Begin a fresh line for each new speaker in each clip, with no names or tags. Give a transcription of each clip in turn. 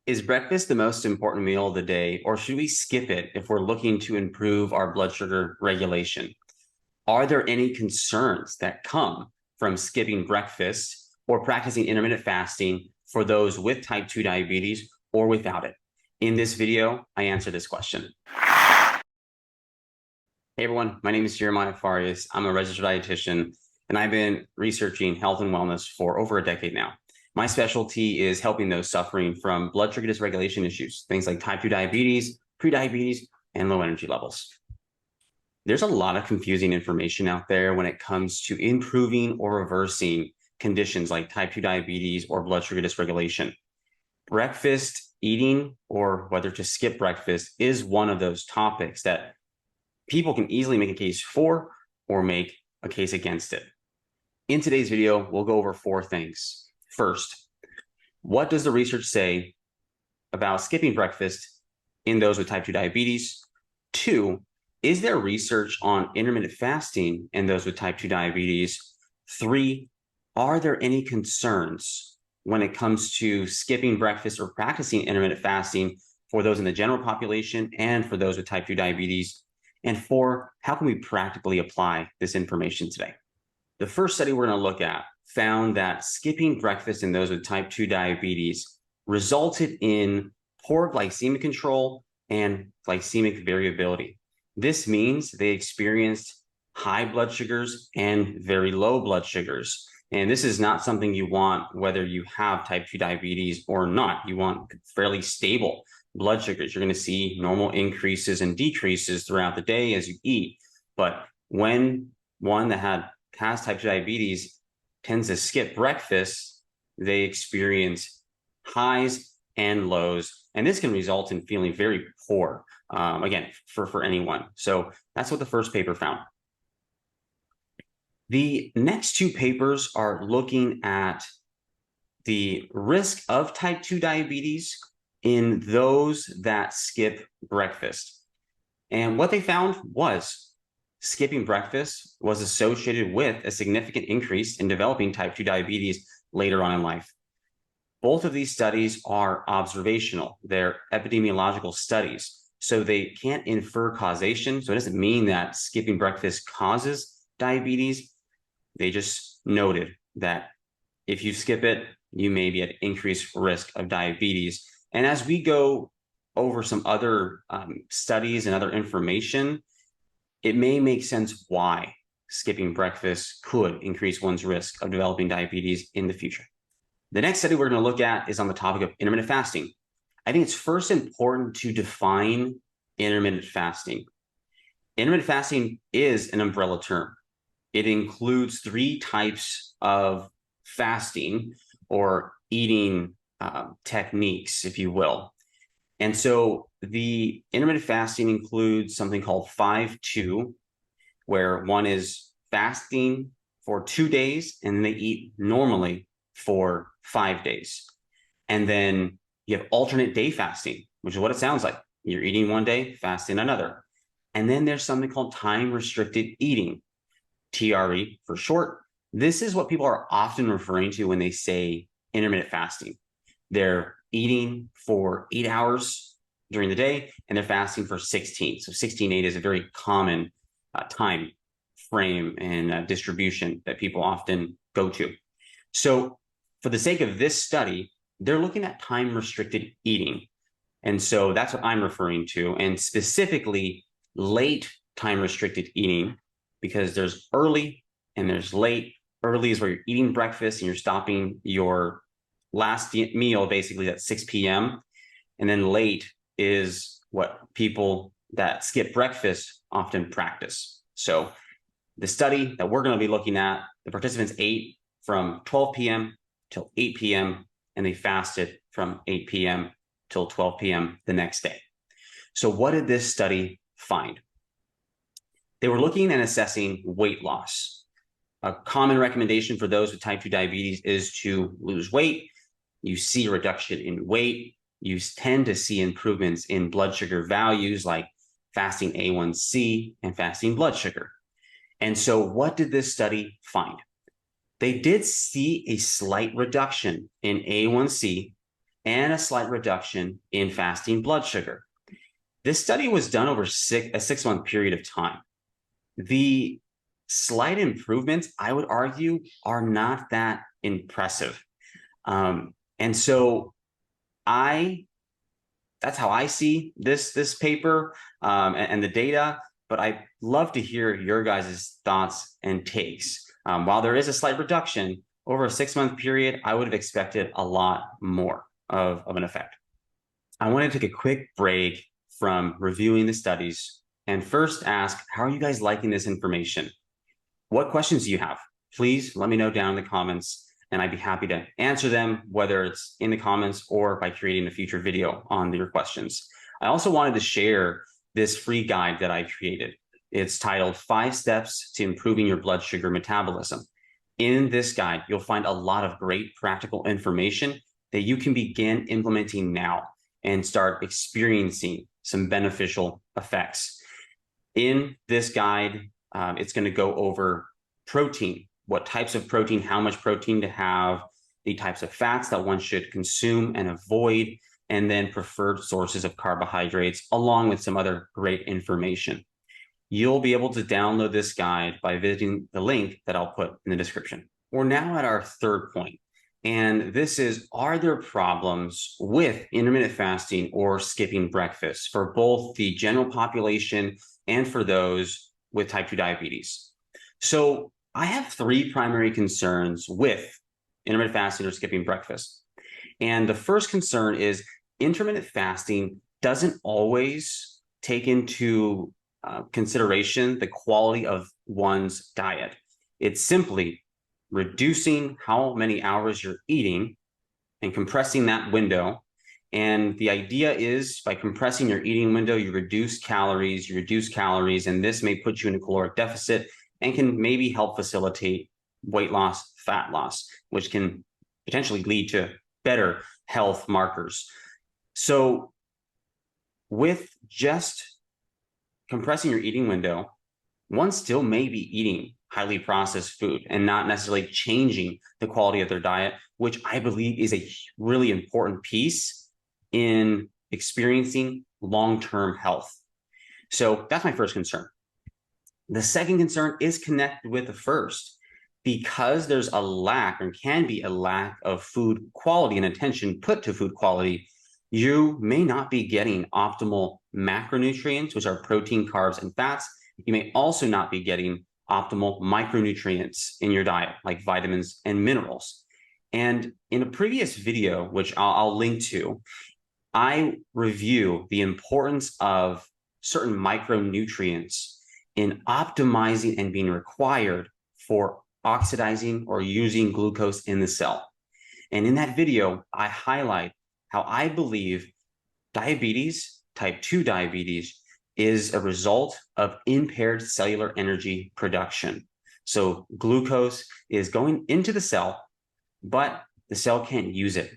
Is breakfast the most important meal of the day, or should we skip it if we're looking to improve our blood sugar regulation? Are there any concerns that come from skipping breakfast or practicing intermittent fasting for those with type 2 diabetes or without it? In this video, I answer this question. Hey everyone, my name is Jeremiah Farias. I'm a registered dietitian, and I've been researching health and wellness for over a decade now. My specialty is helping those suffering from blood sugar dysregulation issues, things like type 2 diabetes, prediabetes, and low energy levels. There's a lot of confusing information out there when it comes to improving or reversing conditions like type 2 diabetes or blood sugar dysregulation. Breakfast eating, or whether to skip breakfast, is one of those topics that people can easily make a case for or make a case against it. In today's video, we'll go over 4 things. First, what does the research say about skipping breakfast in those with type 2 diabetes? 2, is there research on intermittent fasting in those with type 2 diabetes? 3, are there any concerns when it comes to skipping breakfast or practicing intermittent fasting for those in the general population and for those with type 2 diabetes? And 4, how can we practically apply this information today? The first study we're going to look at found that skipping breakfast in those with type 2 diabetes resulted in poor glycemic control and glycemic variability. This means they experienced high blood sugars and very low blood sugars. And this is not something you want whether you have type 2 diabetes or not. You want fairly stable blood sugars. You're going to see normal increases and decreases throughout the day as you eat. But when one that has type 2 diabetes tends to skip breakfast, they experience highs and lows, and this can result in feeling very poor, again, for anyone. So that's what the first paper found. The next 2 papers are looking at the risk of type 2 diabetes in those that skip breakfast. And what they found was skipping breakfast was associated with a significant increase in developing type 2 diabetes later on in life. Both of these studies are observational. They're epidemiological studies, so they can't infer causation. So it doesn't mean that skipping breakfast causes diabetes. They just noted that if you skip it, you may be at increased risk of diabetes. And as we go over some other studies and other information, it may make sense why skipping breakfast could increase one's risk of developing diabetes in the future. The next study we're going to look at is on the topic of intermittent fasting. I think it's first important to define intermittent fasting. Intermittent fasting is an umbrella term. It includes 3 types of fasting or eating techniques, if you will. And so the intermittent fasting includes something called 5-2, where one is fasting for 2 days and they eat normally for 5 days. And then you have alternate day fasting, which is what it sounds like. You're eating one day, fasting another. And then there's something called time restricted eating, TRE for short. This is what people are often referring to when they say intermittent fasting. They're eating for 8 hours during the day, and they're fasting for 16. So 16-8 is a very common time frame and distribution that people often go to. So for the sake of this study, they're looking at time-restricted eating. And so that's what I'm referring to, and specifically late time-restricted eating, because there's early and there's late. Early is where you're eating breakfast and you're stopping your last meal basically at 6 p.m. And then late is what people that skip breakfast often practice. So the study that we're going to be looking at, the participants ate from 12 p.m. till 8 p.m. and they fasted from 8 p.m. till 12 p.m. the next day. So what did this study find? They were looking and assessing weight loss. A common recommendation for those with type 2 diabetes is to lose weight. You see a reduction in weight. You tend to see improvements in blood sugar values like fasting A1C and fasting blood sugar. And so what did this study find? They did see a slight reduction in A1C and a slight reduction in fasting blood sugar. This study was done over a 6-month period of time. The slight improvements, I would argue, are not that impressive. And so that's how I see this paper and the data, but I'd love to hear your guys' thoughts and takes. While there is a slight reduction over a 6-month period, I would have expected a lot more of an effect. I want to take a quick break from reviewing the studies and first ask, how are you guys liking this information? What questions do you have? Please let me know down in the comments, and I'd be happy to answer them, whether it's in the comments or by creating a future video on your questions. I also wanted to share this free guide that I created. It's titled 5 Steps to Improving Your Blood Sugar Metabolism. In this guide, you'll find a lot of great practical information that you can begin implementing now and start experiencing some beneficial effects. In this guide, it's going to go over protein, what types of protein, how much protein to have, the types of fats that one should consume and avoid, and then preferred sources of carbohydrates, along with some other great information. You'll be able to download this guide by visiting the link that I'll put in the description. We're now at our third point, and this is, are there problems with intermittent fasting or skipping breakfast for both the general population and for those with type 2 diabetes? So I have 3 primary concerns with intermittent fasting or skipping breakfast. And the first concern is intermittent fasting doesn't always take into consideration the quality of one's diet. It's simply reducing how many hours you're eating and compressing that window. And the idea is, by compressing your eating window, you reduce calories, and this may put you in a caloric deficit and can maybe help facilitate weight loss, fat loss, which can potentially lead to better health markers. So with just compressing your eating window, one still may be eating highly processed food and not necessarily changing the quality of their diet, which I believe is a really important piece in experiencing long-term health. So that's my first concern. The second concern is connected with the first. Because there's a lack, or can be a lack, of food quality and attention put to food quality, you may not be getting optimal macronutrients, which are protein, carbs, and fats. You may also not be getting optimal micronutrients in your diet, like vitamins and minerals. And in a previous video, which I'll link to, I review the importance of certain micronutrients in optimizing and being required for oxidizing or using glucose in the cell. And in that video, I highlight how I believe diabetes, type 2 diabetes, is a result of impaired cellular energy production. So glucose is going into the cell, but the cell can't use it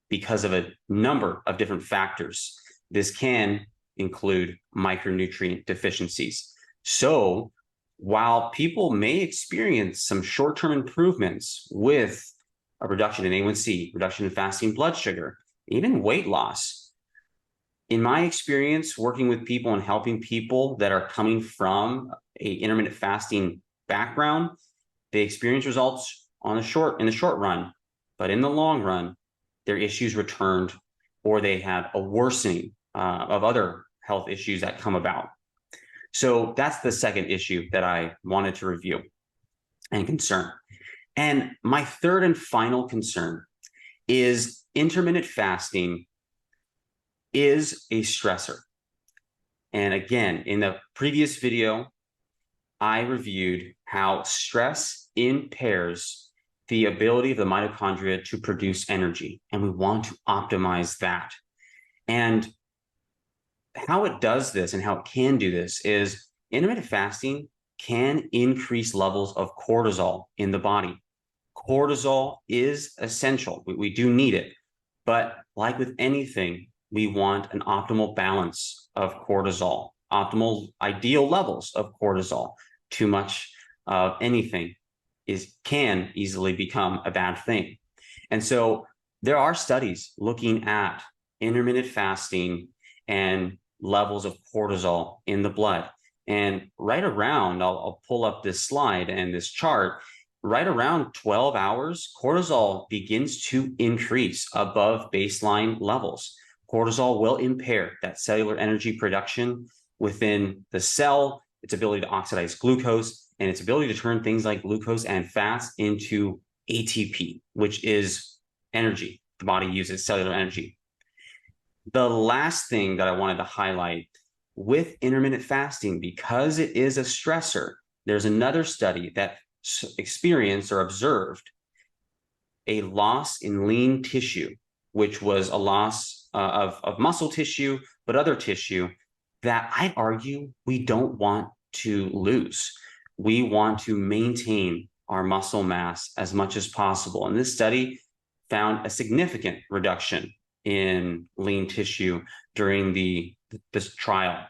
because of a number of different factors. This can include micronutrient deficiencies. So while people may experience some short-term improvements with a reduction in A1C, reduction in fasting blood sugar, even weight loss, in my experience working with people and helping people that are coming from an intermittent fasting background, they experience results in the short run, but in the long run, their issues returned, or they had a worsening of other health issues that come about. So that's the second issue that I wanted to review and concern. And my third and final concern is intermittent fasting is a stressor. And again, in the previous video, I reviewed how stress impairs the ability of the mitochondria to produce energy, and we want to optimize that. And how it does this and how it can do this is intermittent fasting can increase levels of cortisol in the body. Cortisol is essential. We do need it. But like with anything, we want an optimal balance of cortisol, optimal ideal levels of cortisol. Too much of anything can easily become a bad thing. And so There are studies looking at intermittent fasting and levels of cortisol in the blood. And right around, I'll pull up this slide and this chart, right around 12 hours, cortisol begins to increase above baseline levels. Cortisol will impair that cellular energy production within the cell, its ability to oxidize glucose, and its ability to turn things like glucose and fats into ATP, which is energy. The body uses cellular energy. The last thing that I wanted to highlight with intermittent fasting, because it is a stressor, there's another study that experienced or observed a loss in lean tissue, which was a loss of muscle tissue, but other tissue that I'd argue we don't want to lose. We want to maintain our muscle mass as much as possible. And this study found a significant reduction in lean tissue during this trial.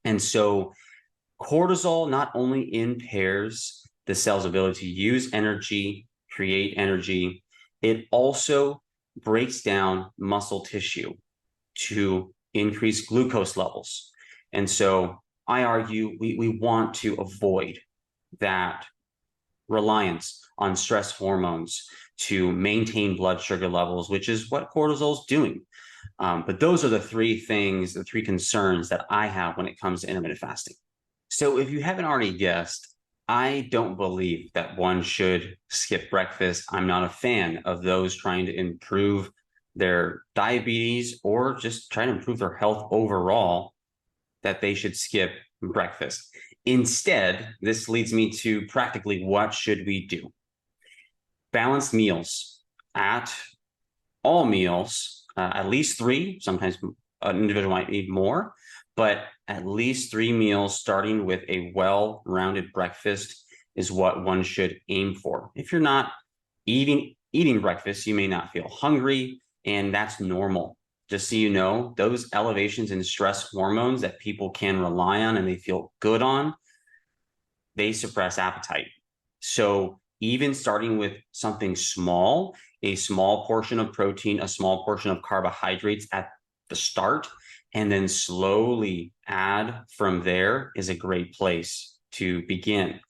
And so cortisol not only impairs the cell's ability to use energy, create energy, it also breaks down muscle tissue to increase glucose levels. And so I argue we want to avoid that reliance on stress hormones to maintain blood sugar levels, which is what cortisol is doing. But those are the three things, the three concerns that I have when it comes to intermittent fasting. So if you haven't already guessed, I don't believe that one should skip breakfast. I'm not a fan of those trying to improve their diabetes or just trying to improve their health overall, that they should skip breakfast. Instead, this leads me to practically what should we do? Balanced meals. At all meals, at least 3, sometimes an individual might need more, but at least 3 meals starting with a well-rounded breakfast is what one should aim for. If you're not eating breakfast, you may not feel hungry, and that's normal. Just so you know, those elevations in stress hormones that people can rely on and they feel good on, they suppress appetite. So even starting with something small, a small portion of protein, a small portion of carbohydrates at the start, and then slowly add from there is a great place to begin.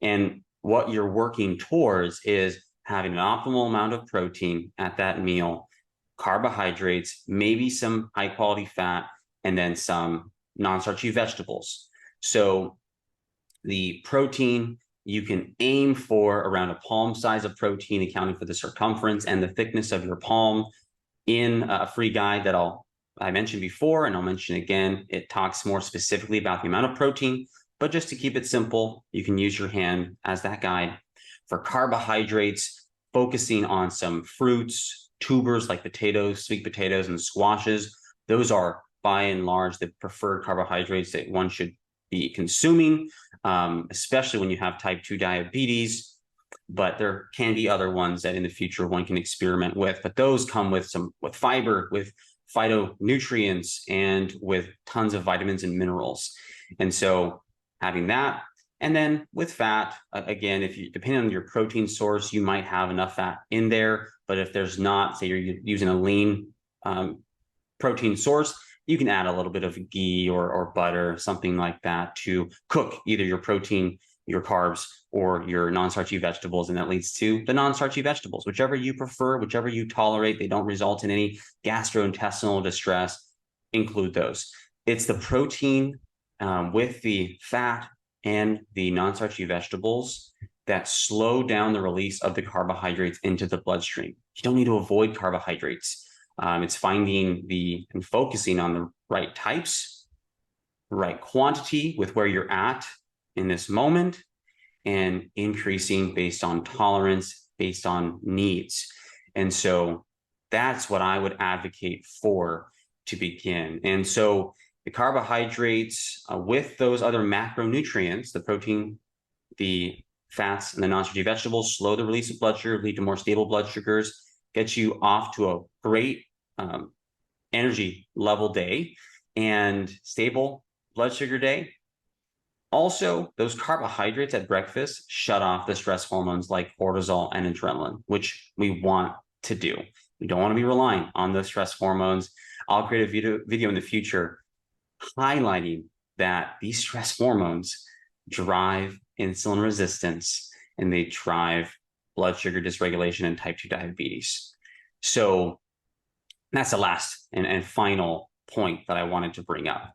And what you're working towards is having an optimal amount of protein at that meal, carbohydrates, maybe some high quality fat, and then some non-starchy vegetables. So the protein, you can aim for around a palm size of protein, accounting for the circumference and the thickness of your palm. In a free guide that I mentioned before, and I'll mention again, it talks more specifically about the amount of protein, but just to keep it simple, you can use your hand as that guide. For carbohydrates, focusing on some fruits, tubers like potatoes, sweet potatoes, and squashes. Those are by and large the preferred carbohydrates that one should be consuming, especially when you have type 2 diabetes. But there can be other ones that in the future one can experiment with. But those come with fiber, with phytonutrients, and with tons of vitamins and minerals. And so having that, and then with fat, again, depending on your protein source, you might have enough fat in there. But if there's not, say you're using a lean protein source, you can add a little bit of ghee or butter, something like that, to cook either your protein, your carbs, or your non-starchy vegetables. And that leads to the non-starchy vegetables, whichever you prefer, whichever you tolerate. They don't result in any gastrointestinal distress. Include those. It's the protein with the fat and the non-starchy vegetables that slow down the release of the carbohydrates into the bloodstream. You don't need to avoid carbohydrates. It's finding and focusing on the right types, right quantity with where you're at in this moment, and increasing based on tolerance, based on needs. And so that's what I would advocate for to begin. And so the carbohydrates with those other macronutrients, the protein, the fats, and the non-starchy vegetables, slow the release of blood sugar, lead to more stable blood sugars, get you off to a great energy level day and stable blood sugar day. Also, those carbohydrates at breakfast shut off the stress hormones like cortisol and adrenaline, which we want to do. We don't want to be relying on those stress hormones. I'll create a video in the future highlighting that these stress hormones drive insulin resistance and they drive blood sugar dysregulation and type 2 diabetes. So that's the last and final point that I wanted to bring up.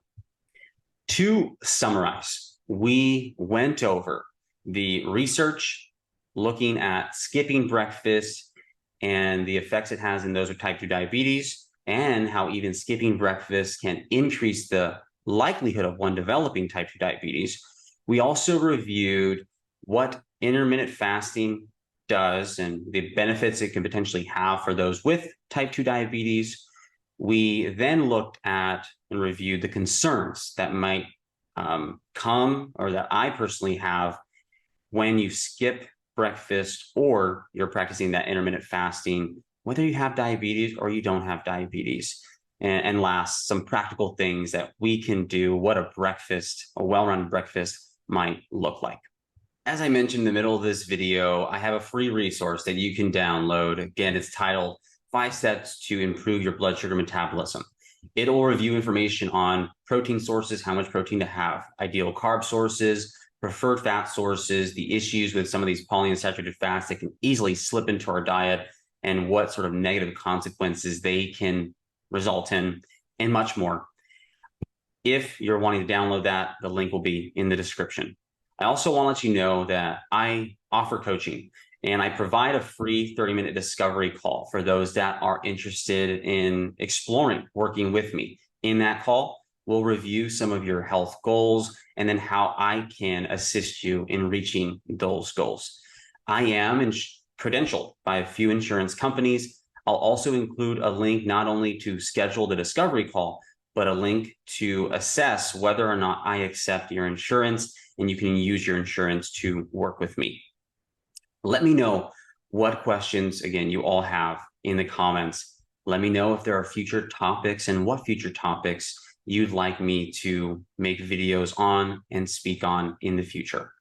To summarize, we went over the research looking at skipping breakfast and the effects it has in those with type 2 diabetes, and how even skipping breakfast can increase the likelihood of one developing type 2 diabetes. We also reviewed what intermittent fasting does and the benefits it can potentially have for those with type 2 diabetes. We then looked at and reviewed the concerns that might come, or that I personally have, when you skip breakfast or you're practicing that intermittent fasting, whether you have diabetes or you don't have diabetes. And last, some practical things that we can do, what a well-rounded breakfast might look like. As I mentioned in the middle of this video, I have a free resource that you can download. Again, it's titled 5 Steps to Improve Your Blood Sugar Metabolism. It'll review information on protein sources, how much protein to have, ideal carb sources, preferred fat sources, the issues with some of these polyunsaturated fats that can easily slip into our diet, and what sort of negative consequences they can result in, and much more. If you're wanting to download that, the link will be in the description. I also want to let you know that I offer coaching, and I provide a free 30-minute discovery call for those that are interested in exploring working with me. In that call, we'll review some of your health goals and then how I can assist you in reaching those goals. I am credentialed by a few insurance companies. I'll also include a link not only to schedule the discovery call, but a link to assess whether or not I accept your insurance, and you can use your insurance to work with me. Let me know what questions, again, you all have in the comments. Let me know if there are future topics and what future topics you'd like me to make videos on and speak on in the future.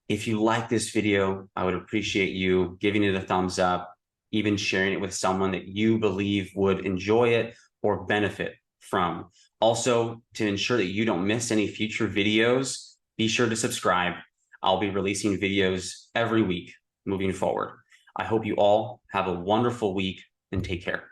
If you like this video, I would appreciate you giving it a thumbs up, even sharing it with someone that you believe would enjoy it or benefit from. Also, to ensure that you don't miss any future videos, be sure to subscribe. I'll be releasing videos every week moving forward. I hope you all have a wonderful week and take care.